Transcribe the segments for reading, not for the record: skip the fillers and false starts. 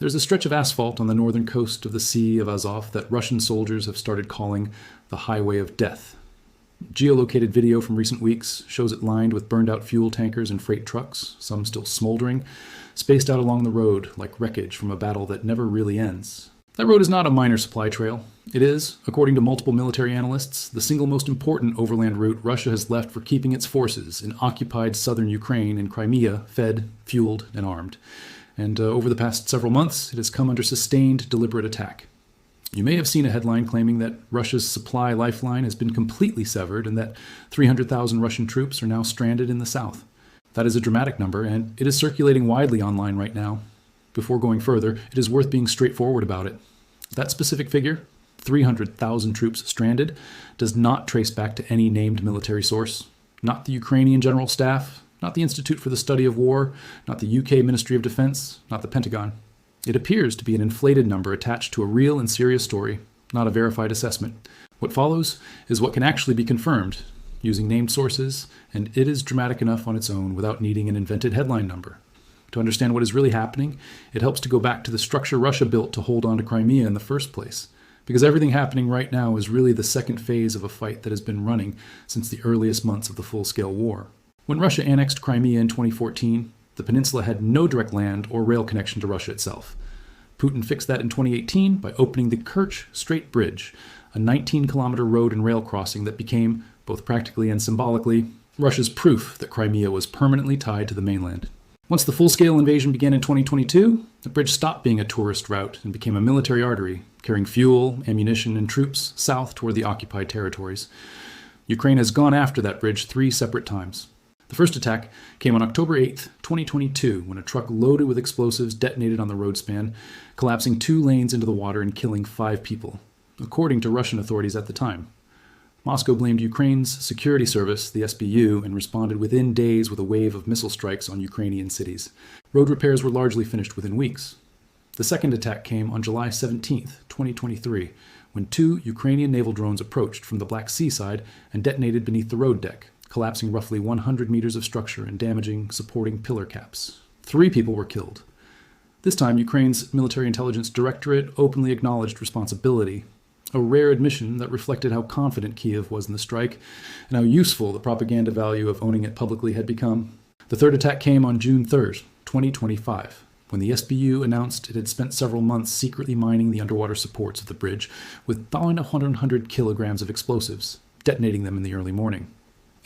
There's a stretch of asphalt on the northern coast of the Sea of Azov that Russian soldiers have started calling the Highway of Death. Geolocated video from recent weeks shows it lined with burned-out fuel tankers and freight trucks, some still smoldering, spaced out along the road like wreckage from a battle that never really ends. That road is not a minor supply trail. It is, according to multiple military analysts, the single most important overland route Russia has left for keeping its forces in occupied southern Ukraine and Crimea fed, fueled, and armed. And over the past several months, it has come under sustained, deliberate attack. You may have seen a headline claiming that Russia's supply lifeline has been completely severed and that 300,000 Russian troops are now stranded in the south. That is a dramatic number, and it is circulating widely online right now. Before going further, it is worth being straightforward about it. That specific figure, 300,000 troops stranded, does not trace back to any named military source. Not the Ukrainian General Staff, not the Institute for the Study of War, not the UK Ministry of Defense, not the Pentagon. It appears to be an inflated number attached to a real and serious story, not a verified assessment. What follows is what can actually be confirmed, using named sources, and it is dramatic enough on its own without needing an invented headline number. To understand what is really happening, it helps to go back to the structure Russia built to hold on to Crimea in the first place, because everything happening right now is really the second phase of a fight that has been running since the earliest months of the full-scale war. When Russia annexed Crimea in 2014, the peninsula had no direct land or rail connection to Russia itself. Putin fixed that in 2018 by opening the Kerch Strait Bridge, a 19-kilometer road and rail crossing that became, both practically and symbolically, Russia's proof that Crimea was permanently tied to the mainland. Once the full-scale invasion began in 2022, the bridge stopped being a tourist route and became a military artery, carrying fuel, ammunition, and troops south toward the occupied territories. Ukraine has gone after that bridge 3 separate times. The first attack came on October 8, 2022, when a truck loaded with explosives detonated on the road span, collapsing 2 lanes into the water and killing 5 people, according to Russian authorities at the time. Moscow blamed Ukraine's security service, the SBU, and responded within days with a wave of missile strikes on Ukrainian cities. Road repairs were largely finished within weeks. The second attack came on July 17, 2023, when 2 Ukrainian naval drones approached from the Black Sea side and detonated beneath the road deck, collapsing roughly 100 meters of structure and damaging supporting pillar caps. 3 people were killed. This time, Ukraine's military intelligence directorate openly acknowledged responsibility, a rare admission that reflected how confident Kiev was in the strike and how useful the propaganda value of owning it publicly had become. The third attack came on June 3, 2025, when the SBU announced it had spent several months secretly mining the underwater supports of the bridge with about 100 kilograms of explosives, detonating them in the early morning.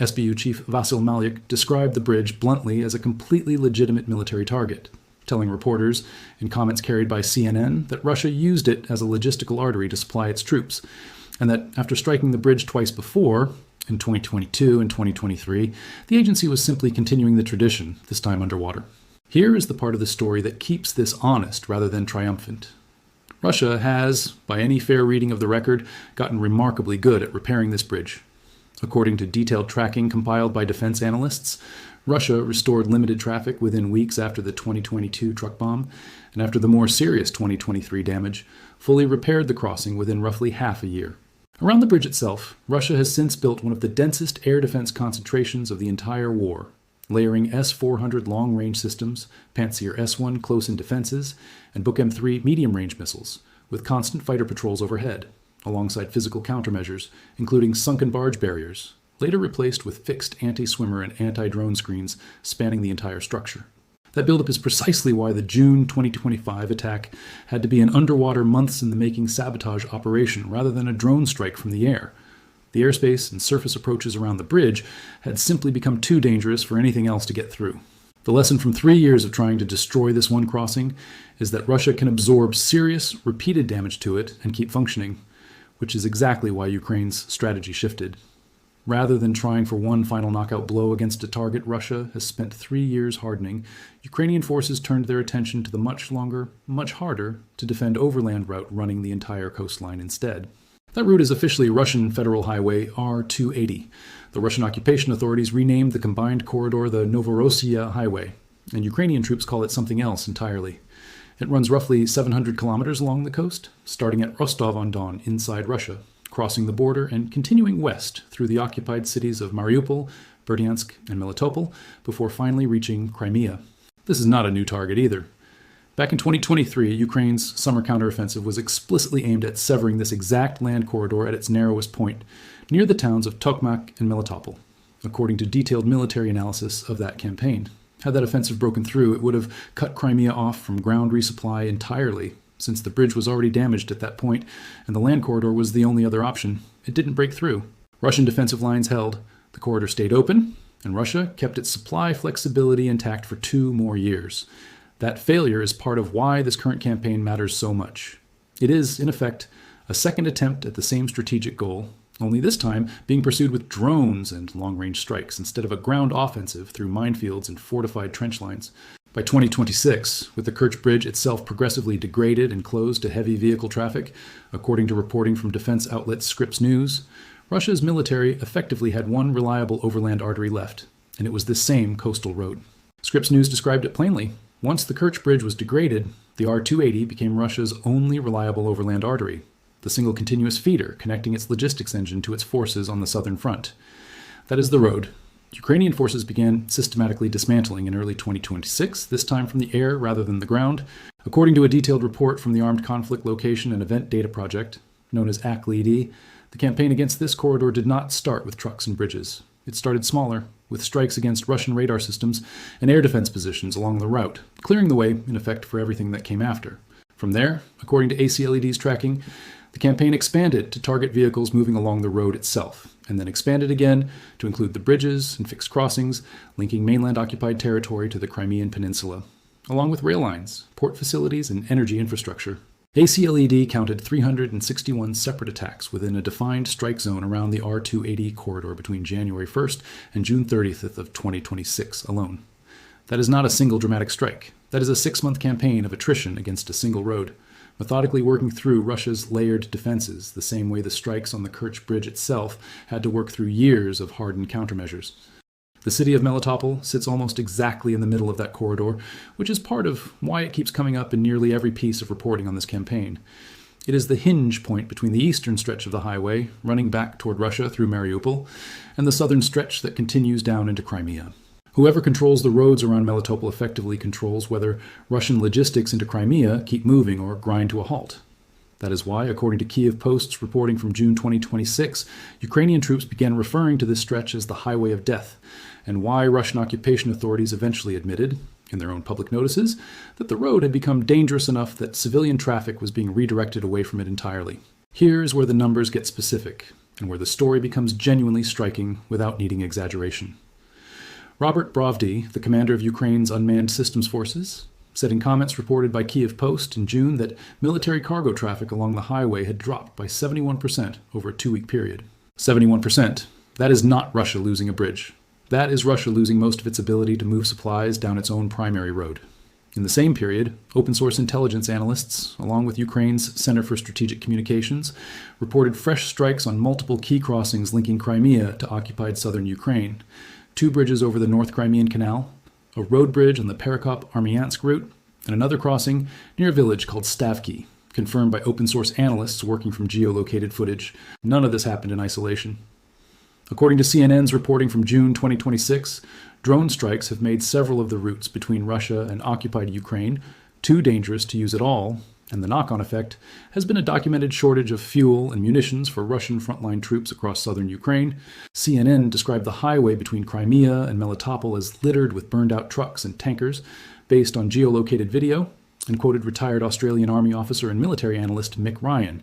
SBU Chief Vasyl Malyuk described the bridge bluntly as a completely legitimate military target, telling reporters, in comments carried by CNN, that Russia used it as a logistical artery to supply its troops, and that after striking the bridge twice before, in 2022 and 2023, the agency was simply continuing the tradition, this time underwater. Here is the part of the story that keeps this honest rather than triumphant. Russia has, by any fair reading of the record, gotten remarkably good at repairing this bridge. According to detailed tracking compiled by defense analysts, Russia restored limited traffic within weeks after the 2022 truck bomb, and after the more serious 2023 damage, fully repaired the crossing within roughly half a year. Around the bridge itself, Russia has since built one of the densest air defense concentrations of the entire war, layering S-400 long-range systems, Pantsir S-1 close-in defenses, and Buk M-3 medium-range missiles, with constant fighter patrols overhead, alongside physical countermeasures, including sunken barge barriers, later replaced with fixed anti-swimmer and anti-drone screens spanning the entire structure. That buildup is precisely why the June 2025 attack had to be an underwater months-in-the-making sabotage operation rather than a drone strike from the air. The airspace and surface approaches around the bridge had simply become too dangerous for anything else to get through. The lesson from 3 years of trying to destroy this one crossing is that Russia can absorb serious, repeated damage to it and keep functioning, which is exactly why Ukraine's strategy shifted. Rather than trying for one final knockout blow against a target Russia has spent 3 years hardening, Ukrainian forces turned their attention to the much longer, much harder to defend overland route running the entire coastline instead. That route is officially Russian Federal Highway R-280. The Russian occupation authorities renamed the combined corridor the Novorossiya Highway, and Ukrainian troops call it something else entirely. It runs roughly 700 kilometers along the coast, starting at Rostov-on-Don inside Russia, crossing the border and continuing west through the occupied cities of Mariupol, Berdyansk, and Melitopol, before finally reaching Crimea. This is not a new target either. Back in 2023, Ukraine's summer counteroffensive was explicitly aimed at severing this exact land corridor at its narrowest point, near the towns of Tokmak and Melitopol, according to detailed military analysis of that campaign. Had that offensive broken through, it would have cut Crimea off from ground resupply entirely, since the bridge was already damaged at that point, and the land corridor was the only other option. It didn't break through. Russian defensive lines held, the corridor stayed open, and Russia kept its supply flexibility intact for 2 more years. That failure is part of why this current campaign matters so much. It is, in effect, a second attempt at the same strategic goal, only this time being pursued with drones and long-range strikes instead of a ground offensive through minefields and fortified trench lines. By 2026, with the Kerch bridge itself progressively degraded and closed to heavy vehicle traffic, according to reporting from defense outlet Scripps News, Russia's military effectively had one reliable overland artery left, and it was this same coastal road. Scripps News described it plainly. Once the Kerch bridge was degraded, the R-280 became Russia's only reliable overland artery, the single continuous feeder connecting its logistics engine to its forces on the southern front. That is the road. Ukrainian forces began systematically dismantling in early 2026, this time from the air rather than the ground. According to a detailed report from the Armed Conflict Location and Event Data Project, known as ACLED, the campaign against this corridor did not start with trucks and bridges. It started smaller, with strikes against Russian radar systems and air defense positions along the route, clearing the way, in effect, for everything that came after. From there, according to ACLED's tracking, the campaign expanded to target vehicles moving along the road itself, and then expanded again to include the bridges and fixed crossings linking mainland-occupied territory to the Crimean Peninsula, along with rail lines, port facilities, and energy infrastructure. ACLED counted 361 separate attacks within a defined strike zone around the R-280 corridor between January 1st and June 30th of 2026 alone. That is not a single dramatic strike. That is a 6-month campaign of attrition against a single road, methodically working through Russia's layered defenses, the same way the strikes on the Kerch bridge itself had to work through years of hardened countermeasures. The city of Melitopol sits almost exactly in the middle of that corridor, which is part of why it keeps coming up in nearly every piece of reporting on this campaign. It is the hinge point between the eastern stretch of the highway, running back toward Russia through Mariupol, and the southern stretch that continues down into Crimea. Whoever controls the roads around Melitopol effectively controls whether Russian logistics into Crimea keep moving or grind to a halt. That is why, according to Kiev Post's reporting from June 2026, Ukrainian troops began referring to this stretch as the Highway of Death, and why Russian occupation authorities eventually admitted, in their own public notices, that the road had become dangerous enough that civilian traffic was being redirected away from it entirely. Here is where the numbers get specific, and where the story becomes genuinely striking without needing exaggeration. Robert Brovdy, the commander of Ukraine's unmanned systems forces, said in comments reported by Kiev Post in June that military cargo traffic along the highway had dropped by 71% over a 2-week period. 71%. That is not Russia losing a bridge. That is Russia losing most of its ability to move supplies down its own primary road. In the same period, open-source intelligence analysts, along with Ukraine's Center for Strategic Communications, reported fresh strikes on multiple key crossings linking Crimea to occupied southern Ukraine, 2 bridges over the North Crimean Canal, a road bridge on the Perekop-Armyansk route, and another crossing near a village called Stavki, confirmed by open-source analysts working from geolocated footage. None of this happened in isolation. According to CNN's reporting from June 2026, drone strikes have made several of the routes between Russia and occupied Ukraine too dangerous to use at all, and the knock-on effect has been a documented shortage of fuel and munitions for Russian frontline troops across southern Ukraine. CNN described the highway between Crimea and Melitopol as littered with burned-out trucks and tankers based on geolocated video, and quoted retired Australian Army officer and military analyst Mick Ryan,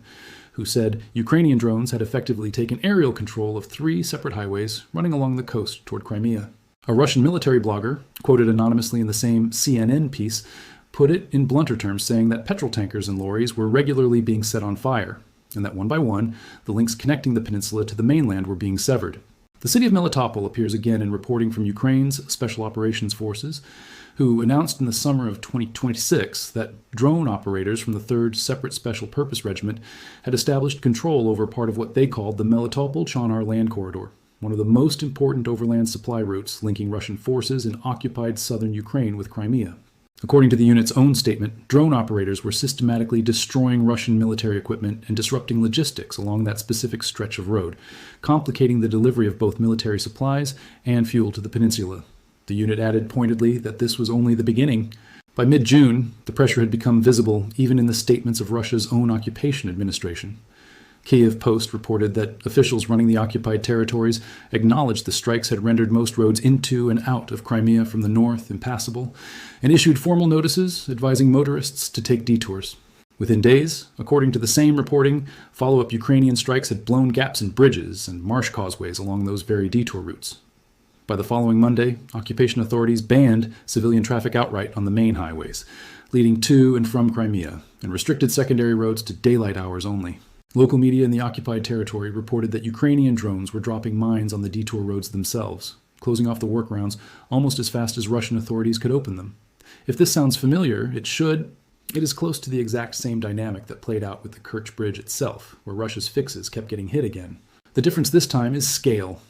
who said Ukrainian drones had effectively taken aerial control of 3 separate highways running along the coast toward Crimea. A Russian military blogger, quoted anonymously in the same CNN piece, put it in blunter terms, saying that petrol tankers and lorries were regularly being set on fire, and that one by one, the links connecting the peninsula to the mainland were being severed. The city of Melitopol appears again in reporting from Ukraine's Special Operations Forces, who announced in the summer of 2026 that drone operators from the 3rd Separate Special Purpose Regiment had established control over part of what they called the Melitopol-Chonar land corridor, one of the most important overland supply routes linking Russian forces in occupied southern Ukraine with Crimea. According to the unit's own statement, drone operators were systematically destroying Russian military equipment and disrupting logistics along that specific stretch of road, complicating the delivery of both military supplies and fuel to the peninsula. The unit added pointedly that this was only the beginning. By mid-June, the pressure had become visible even in the statements of Russia's own occupation administration. Kyiv Post reported that officials running the occupied territories acknowledged the strikes had rendered most roads into and out of Crimea from the north impassable, and issued formal notices advising motorists to take detours. Within days, according to the same reporting, follow-up Ukrainian strikes had blown gaps in bridges and marsh causeways along those very detour routes. By the following Monday, occupation authorities banned civilian traffic outright on the main highways, leading to and from Crimea, and restricted secondary roads to daylight hours only. Local media in the occupied territory reported that Ukrainian drones were dropping mines on the detour roads themselves, closing off the workarounds almost as fast as Russian authorities could open them. If this sounds familiar, it should. It is close to the exact same dynamic that played out with the Kerch bridge itself, where Russia's fixes kept getting hit again. The difference this time is scale.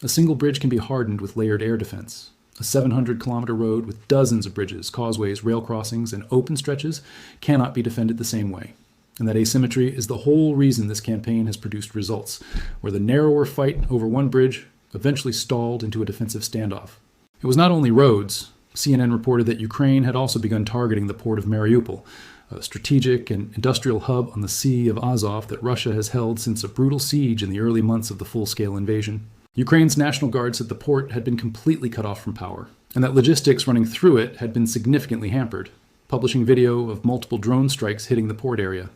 A single bridge can be hardened with layered air defense. A 700-kilometer road with dozens of bridges, causeways, rail crossings, and open stretches cannot be defended the same way. And that asymmetry is the whole reason this campaign has produced results, where the narrower fight over one bridge eventually stalled into a defensive standoff. It was not only roads. CNN reported that Ukraine had also begun targeting the port of Mariupol, a strategic and industrial hub on the Sea of Azov that Russia has held since a brutal siege in the early months of the full-scale invasion. Ukraine's National Guard said the port had been completely cut off from power, and that logistics running through it had been significantly hampered, publishing video of multiple drone strikes hitting the port area.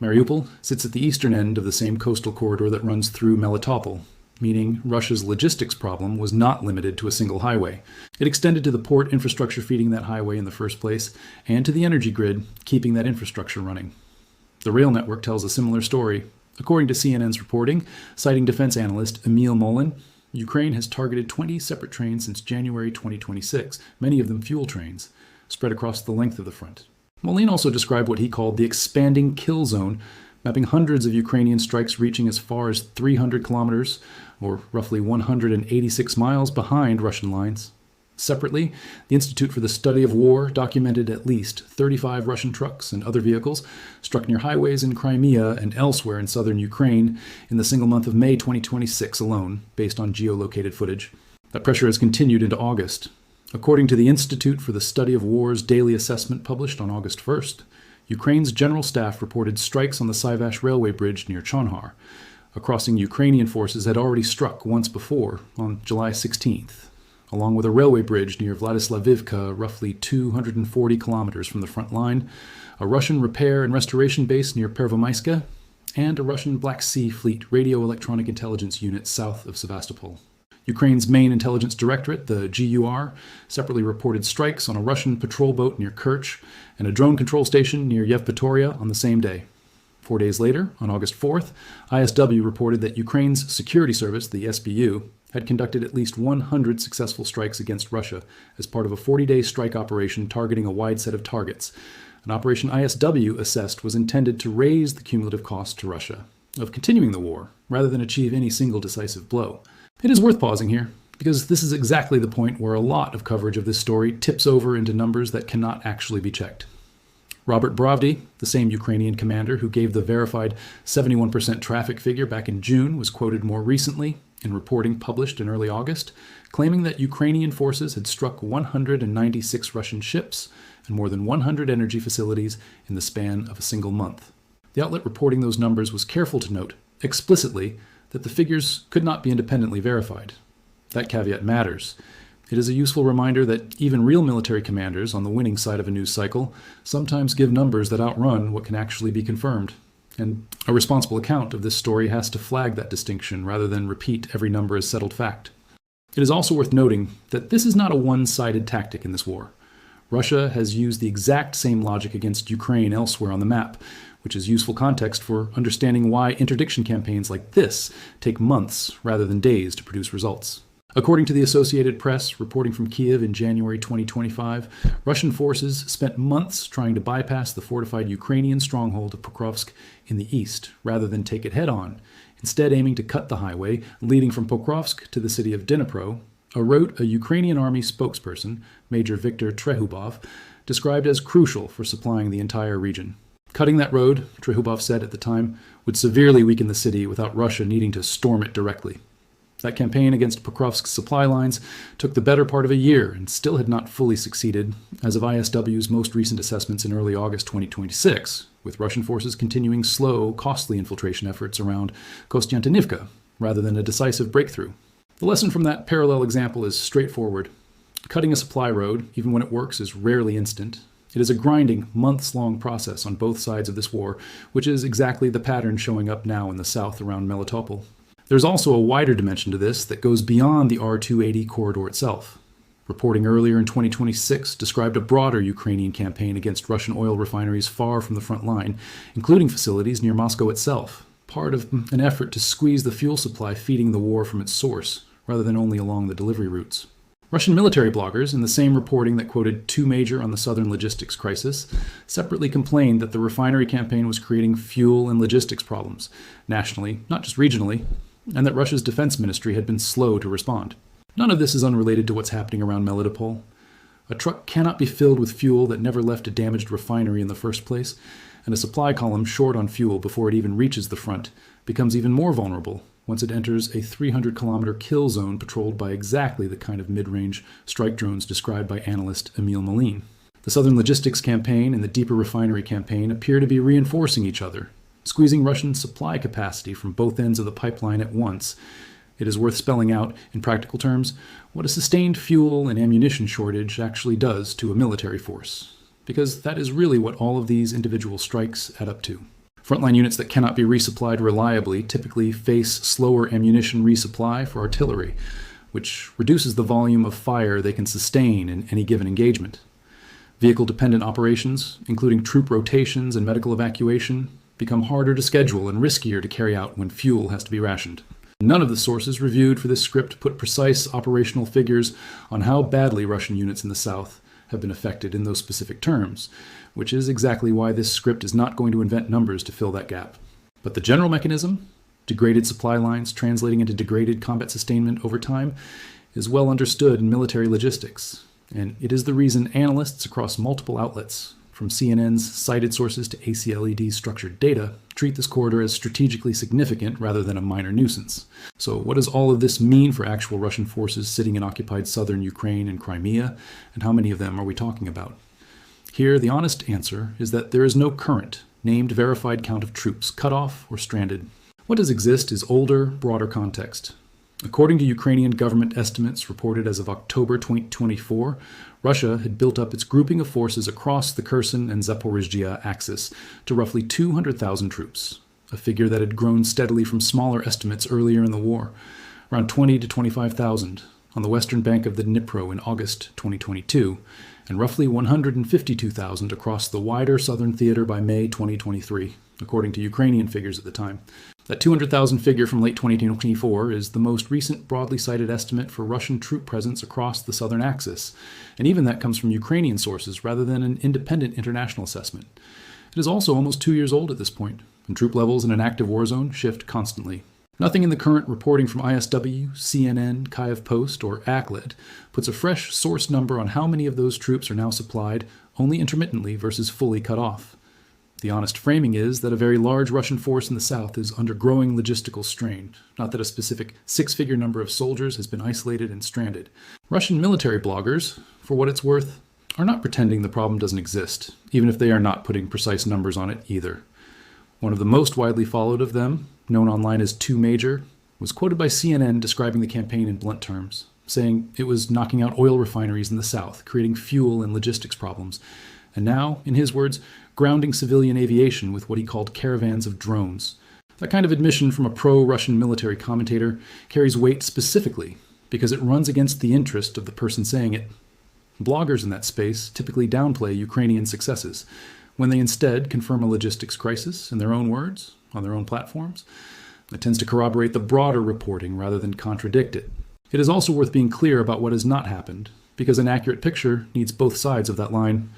Mariupol sits at the eastern end of the same coastal corridor that runs through Melitopol, meaning Russia's logistics problem was not limited to a single highway. It extended to the port infrastructure feeding that highway in the first place, and to the energy grid keeping that infrastructure running. The rail network tells a similar story. According to CNN's reporting, citing defense analyst Emil Molin, Ukraine has targeted 20 separate trains since January 2026, many of them fuel trains, spread across the length of the front. Molin also described what he called the expanding kill zone, mapping hundreds of Ukrainian strikes reaching as far as 300 kilometers, or roughly 186 miles behind Russian lines. Separately, the Institute for the Study of War documented at least 35 Russian trucks and other vehicles struck near highways in Crimea and elsewhere in southern Ukraine in the single month of May 2026 alone, based on geolocated footage. That pressure has continued into August. According to the Institute for the Study of War's daily assessment published on August 1st, Ukraine's general staff reported strikes on the Sivash railway bridge near Chonhar. A crossing Ukrainian forces had already struck once before, on July 16th, along with a railway bridge near Vladislavivka, roughly 240 kilometers from the front line, a Russian repair and restoration base near Pervomaiska, and a Russian Black Sea Fleet radio electronic intelligence unit south of Sevastopol. Ukraine's main intelligence directorate, the GUR, separately reported strikes on a Russian patrol boat near Kerch and a drone control station near Yevpatoria on the same day. 4 days later, on August 4th, ISW reported that Ukraine's security service, the SBU, had conducted at least 100 successful strikes against Russia as part of a 40-day strike operation targeting a wide set of targets. An operation ISW assessed was intended to raise the cumulative cost to Russia of continuing the war, rather than achieve any single decisive blow. It is worth pausing here, because this is exactly the point where a lot of coverage of this story tips over into numbers that cannot actually be checked. Robert Bravdy, the same Ukrainian commander who gave the verified 71% traffic figure back in June, was quoted more recently in reporting published in early August, claiming that Ukrainian forces had struck 196 Russian ships and more than 100 energy facilities in the span of a single month. The outlet reporting those numbers was careful to note, explicitly, that the figures could not be independently verified. That caveat matters. It is a useful reminder that even real military commanders on the winning side of a news cycle sometimes give numbers that outrun what can actually be confirmed. And a responsible account of this story has to flag that distinction rather than repeat every number as settled fact. It is also worth noting that this is not a one-sided tactic in this war. Russia has used the exact same logic against Ukraine elsewhere on the map, which is useful context for understanding why interdiction campaigns like this take months rather than days to produce results. According to the Associated Press, reporting from Kyiv in January 2025, Russian forces spent months trying to bypass the fortified Ukrainian stronghold of Pokrovsk in the east, rather than take it head-on, instead aiming to cut the highway leading from Pokrovsk to the city of Dnipro, a route a Ukrainian army spokesperson, Major Viktor Trehubov, described as crucial for supplying the entire region. Cutting that road, Trehubov said at the time, would severely weaken the city without Russia needing to storm it directly. That campaign against Pokrovsk's supply lines took the better part of a year and still had not fully succeeded, as of ISW's most recent assessments in early August 2026, with Russian forces continuing slow, costly infiltration efforts around Kostiantynivka, rather than a decisive breakthrough. The lesson from that parallel example is straightforward. Cutting a supply road, even when it works, is rarely instant. It is a grinding, months-long process on both sides of this war, which is exactly the pattern showing up now in the south around Melitopol. There's also a wider dimension to this that goes beyond the R-280 corridor itself. Reporting earlier in 2026 described a broader Ukrainian campaign against Russian oil refineries far from the front line, including facilities near Moscow itself, part of an effort to squeeze the fuel supply feeding the war from its source, rather than only along the delivery routes. Russian military bloggers, in the same reporting that quoted two major on the southern logistics crisis, separately complained that the refinery campaign was creating fuel and logistics problems, nationally, not just regionally, and that Russia's defense ministry had been slow to respond. None of this is unrelated to what's happening around Melitopol. A truck cannot be filled with fuel that never left a damaged refinery in the first place, and a supply column short on fuel before it even reaches the front becomes even more vulnerable once it enters a 300-kilometer kill zone patrolled by exactly the kind of mid-range strike drones described by analyst Emil Malin. The southern logistics campaign and the deeper refinery campaign appear to be reinforcing each other, squeezing Russian supply capacity from both ends of the pipeline at once. It is worth spelling out, in practical terms, what a sustained fuel and ammunition shortage actually does to a military force, because that is really what all of these individual strikes add up to. Frontline units that cannot be resupplied reliably typically face slower ammunition resupply for artillery, which reduces the volume of fire they can sustain in any given engagement. Vehicle-dependent operations, including troop rotations and medical evacuation, become harder to schedule and riskier to carry out when fuel has to be rationed. None of the sources reviewed for this script put precise operational figures on how badly Russian units in the south have been affected in those specific terms, which is exactly why this script is not going to invent numbers to fill that gap. But the general mechanism, degraded supply lines translating into degraded combat sustainment over time, is well understood in military logistics, and it is the reason analysts across multiple outlets, from CNN's cited sources to ACLED's structured data, treat this corridor as strategically significant rather than a minor nuisance. So what does all of this mean for actual Russian forces sitting in occupied southern Ukraine and Crimea, and how many of them are we talking about? Here, the honest answer is that there is no current, named verified count of troops cut off or stranded. What does exist is older, broader context. According to Ukrainian government estimates reported as of October 2024, Russia had built up its grouping of forces across the Kherson and Zaporizhzhia axis to roughly 200,000 troops, a figure that had grown steadily from smaller estimates earlier in the war, around 20 to 25,000 on the western bank of the Dnipro in August 2022, and roughly 152,000 across the wider southern theater by May 2023, according to Ukrainian figures at the time. That 200,000 figure from late 2024 is the most recent broadly cited estimate for Russian troop presence across the southern axis, and even that comes from Ukrainian sources rather than an independent international assessment. It is also almost 2 years old at this point, and troop levels in an active war zone shift constantly. Nothing in the current reporting from ISW, CNN, Kyiv Post, or ACLED puts a fresh source number on how many of those troops are now supplied only intermittently versus fully cut off. The honest framing is that a very large Russian force in the south is under growing logistical strain, not that a specific six-figure number of soldiers has been isolated and stranded. Russian military bloggers, for what it's worth, are not pretending the problem doesn't exist, even if they are not putting precise numbers on it either. One of the most widely followed of them, known online as 2 Major, was quoted by CNN describing the campaign in blunt terms, saying it was knocking out oil refineries in the south, creating fuel and logistics problems, and now, in his words, grounding civilian aviation with what he called caravans of drones. That kind of admission from a pro-Russian military commentator carries weight specifically because it runs against the interest of the person saying it. Bloggers in that space typically downplay Ukrainian successes, when they instead confirm a logistics crisis in their own words, on their own platforms. It tends to corroborate the broader reporting rather than contradict it. It is also worth being clear about what has not happened, because an accurate picture needs both sides of that line.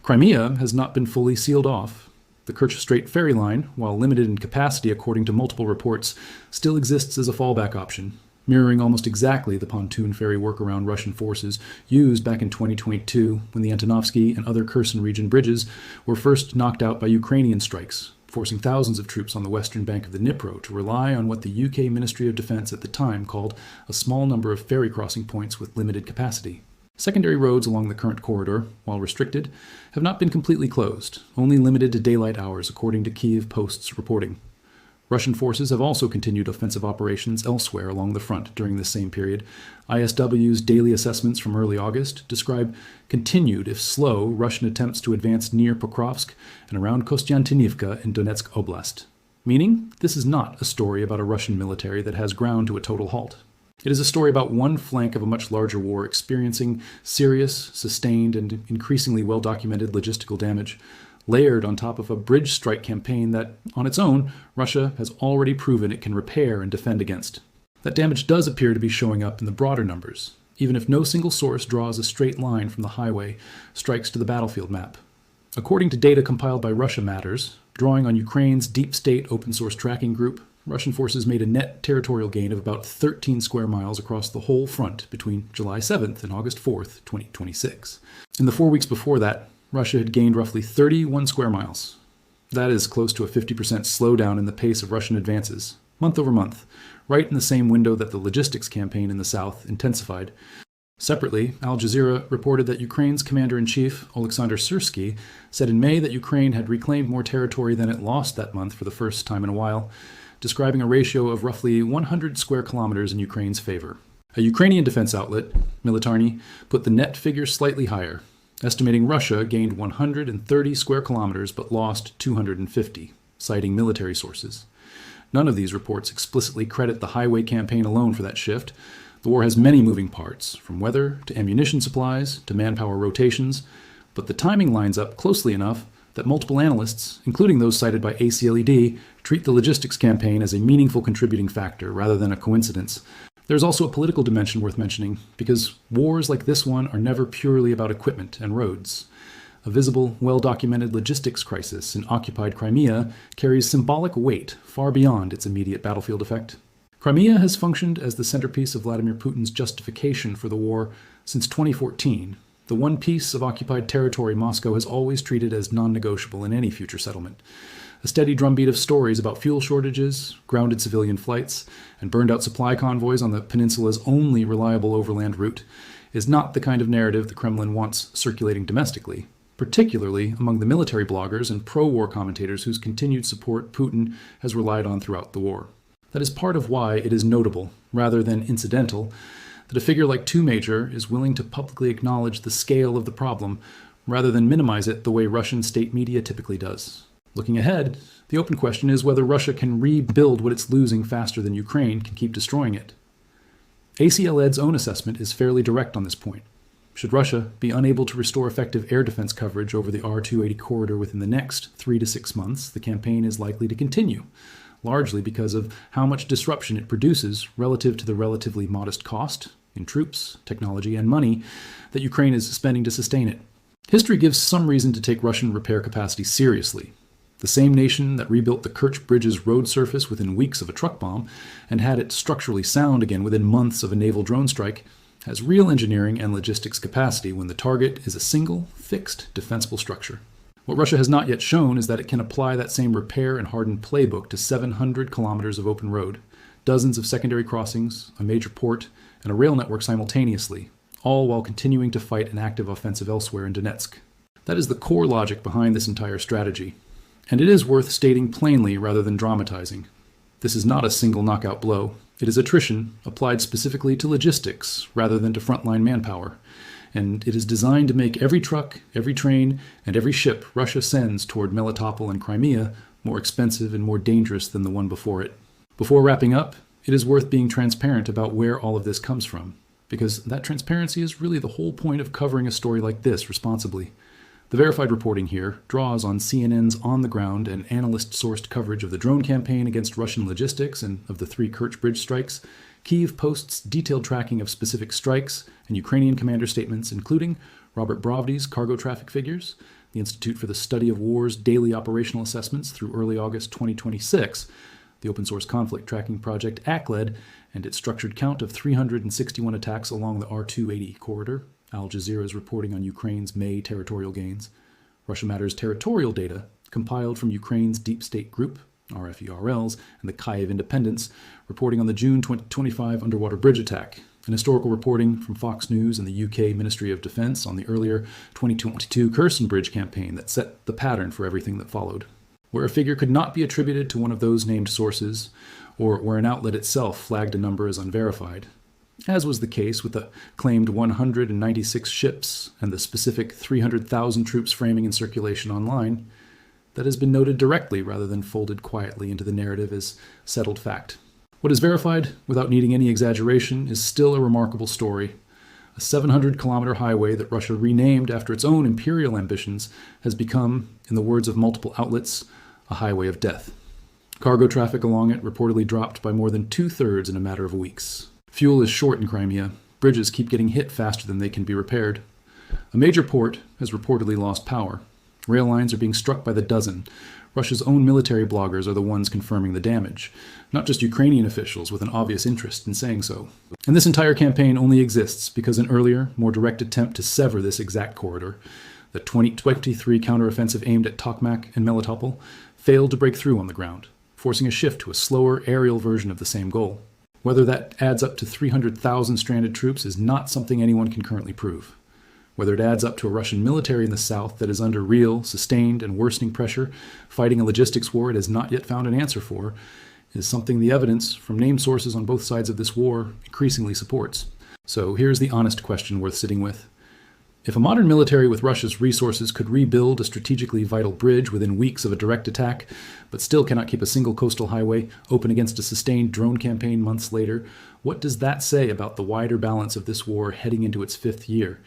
Crimea has not been fully sealed off. The Kerch Strait ferry line, while limited in capacity according to multiple reports, still exists as a fallback option, mirroring almost exactly the pontoon ferry workaround Russian forces used back in 2022 when the Antonovsky and other Kherson region bridges were first knocked out by Ukrainian strikes forcing thousands of troops on the western bank of the Dnipro to rely on what the UK Ministry of Defence at the time called a small number of ferry crossing points with limited capacity. Secondary roads along the current corridor, while restricted, have not been completely closed, only limited to daylight hours according to Kyiv Post's reporting. Russian forces have also continued offensive operations elsewhere along the front during this same period. ISW's daily assessments from early August describe continued, if slow, Russian attempts to advance near Pokrovsk and around Kostiantynivka in Donetsk Oblast. Meaning, this is not a story about a Russian military that has ground to a total halt. It is a story about one flank of a much larger war experiencing serious, sustained, and increasingly well-documented logistical damage, layered on top of a bridge strike campaign that, on its own, Russia has already proven it can repair and defend against. That damage does appear to be showing up in the broader numbers, even if no single source draws a straight line from the highway strikes to the battlefield map. According to data compiled by Russia Matters, drawing on Ukraine's deep state open-source tracking group, Russian forces made a net territorial gain of about 13 square miles across the whole front between July 7th and August 4th, 2026. In the 4 weeks before that, Russia had gained roughly 31 square miles. That is close to a 50% slowdown in the pace of Russian advances, month over month, right in the same window that the logistics campaign in the south intensified. Separately, Al Jazeera reported that Ukraine's commander-in-chief, Oleksandr Syrsky, said in May that Ukraine had reclaimed more territory than it lost that month for the first time in a while, describing a ratio of roughly 100 square kilometers in Ukraine's favor. A Ukrainian defense outlet, Melitopol, put the net figure slightly higher, estimating Russia gained 130 square kilometers but lost 250, citing military sources. None of these reports explicitly credit the highway campaign alone for that shift. The war has many moving parts, from weather to ammunition supplies to manpower rotations, but the timing lines up closely enough that multiple analysts, including those cited by ACLED, treat the logistics campaign as a meaningful contributing factor rather than a coincidence. There's also a political dimension worth mentioning, because wars like this one are never purely about equipment and roads. A visible, well-documented logistics crisis in occupied Crimea carries symbolic weight far beyond its immediate battlefield effect. Crimea has functioned as the centerpiece of Vladimir Putin's justification for the war since 2014, the one piece of occupied territory Moscow has always treated as non-negotiable in any future settlement. A steady drumbeat of stories about fuel shortages, grounded civilian flights, and burned-out supply convoys on the peninsula's only reliable overland route is not the kind of narrative the Kremlin wants circulating domestically, particularly among the military bloggers and pro-war commentators whose continued support Putin has relied on throughout the war. That is part of why it is notable, rather than incidental, that a figure like Two Major is willing to publicly acknowledge the scale of the problem rather than minimize it the way Russian state media typically does. Looking ahead, the open question is whether Russia can rebuild what it's losing faster than Ukraine can keep destroying it. ACLED's own assessment is fairly direct on this point. Should Russia be unable to restore effective air defense coverage over the R-280 corridor within the next 3 to 6 months, the campaign is likely to continue, largely because of how much disruption it produces relative to the relatively modest cost in troops, technology, and money that Ukraine is spending to sustain it. History gives some reason to take Russian repair capacity seriously. The same nation that rebuilt the Kerch bridge's road surface within weeks of a truck bomb and had it structurally sound again within months of a naval drone strike has real engineering and logistics capacity when the target is a single, fixed, defensible structure. What Russia has not yet shown is that it can apply that same repair and hardened playbook to 700 kilometers of open road, dozens of secondary crossings, a major port, and a rail network simultaneously, all while continuing to fight an active offensive elsewhere in Donetsk. That is the core logic behind this entire strategy. And it is worth stating plainly rather than dramatizing. This is not a single knockout blow. It is attrition applied specifically to logistics rather than to frontline manpower. And it is designed to make every truck, every train, and every ship Russia sends toward Melitopol and Crimea more expensive and more dangerous than the one before it. Before wrapping up, it is worth being transparent about where all of this comes from, because that transparency is really the whole point of covering a story like this responsibly. The verified reporting here draws on CNN's on-the-ground and analyst-sourced coverage of the drone campaign against Russian logistics and of the 3 Kerch bridge strikes. Kyiv Post's detailed tracking of specific strikes and Ukrainian commander statements, including Robert Brovdy's cargo traffic figures, the Institute for the Study of War's daily operational assessments through early August 2026, the open-source conflict tracking project ACLED, and its structured count of 361 attacks along the R-280 corridor, Al Jazeera's reporting on Ukraine's May territorial gains, Russia Matters territorial data, compiled from Ukraine's Deep State Group, RFERLs, and the Kyiv Independence, reporting on the June 2025 underwater bridge attack, and historical reporting from Fox News and the UK Ministry of Defence on the earlier 2022 Kherson Bridge campaign that set the pattern for everything that followed. Where a figure could not be attributed to one of those named sources, or where an outlet itself flagged a number as unverified, as was the case with the claimed 196 ships and the specific 300,000 troops framing in circulation online, that has been noted directly rather than folded quietly into the narrative as settled fact. What is verified, without needing any exaggeration, is still a remarkable story. A 700-kilometer highway that Russia renamed after its own imperial ambitions has become, in the words of multiple outlets, a highway of death. Cargo traffic along it reportedly dropped by more than 2/3 in a matter of weeks. Fuel is short in Crimea. Bridges keep getting hit faster than they can be repaired. A major port has reportedly lost power. Rail lines are being struck by the dozen. Russia's own military bloggers are the ones confirming the damage, not just Ukrainian officials with an obvious interest in saying so. And this entire campaign only exists because an earlier, more direct attempt to sever this exact corridor, the 2023 counteroffensive aimed at Tokmak and Melitopol, failed to break through on the ground, forcing a shift to a slower aerial version of the same goal. Whether that adds up to 300,000 stranded troops is not something anyone can currently prove. Whether it adds up to a Russian military in the south that is under real, sustained, and worsening pressure, fighting a logistics war it has not yet found an answer for, is something the evidence from named sources on both sides of this war increasingly supports. So here's the honest question worth sitting with. If a modern military with Russia's resources could rebuild a strategically vital bridge within weeks of a direct attack, but still cannot keep a single coastal highway open against a sustained drone campaign months later, what does that say about the wider balance of this war heading into its 5th year?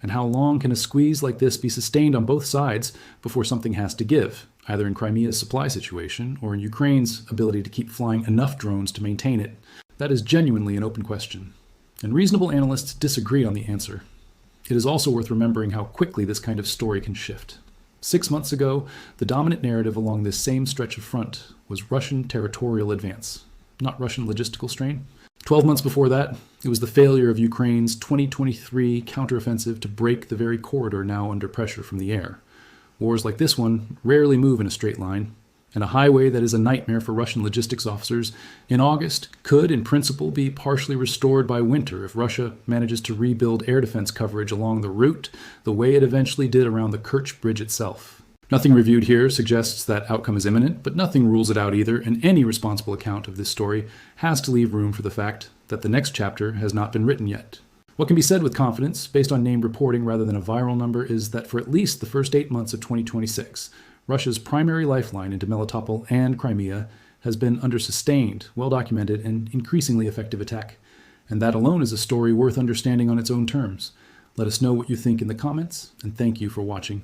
And how long can a squeeze like this be sustained on both sides before something has to give, either in Crimea's supply situation or in Ukraine's ability to keep flying enough drones to maintain it? That is genuinely an open question, and reasonable analysts disagree on the answer. It is also worth remembering how quickly this kind of story can shift. 6 months ago, the dominant narrative along this same stretch of front was Russian territorial advance, not Russian logistical strain. 12 months before that, it was the failure of Ukraine's 2023 counteroffensive to break the very corridor now under pressure from the air. Wars like this one rarely move in a straight line, and a highway that is a nightmare for Russian logistics officers in August could, in principle, be partially restored by winter if Russia manages to rebuild air defense coverage along the route the way it eventually did around the Kerch bridge itself. Nothing reviewed here suggests that outcome is imminent, but nothing rules it out either, and any responsible account of this story has to leave room for the fact that the next chapter has not been written yet. What can be said with confidence, based on named reporting rather than a viral number, is that for at least the first 8 months of 2026, Russia's primary lifeline into Melitopol and Crimea has been under sustained, well-documented, and increasingly effective attack. And that alone is a story worth understanding on its own terms. Let us know what you think in the comments, and thank you for watching.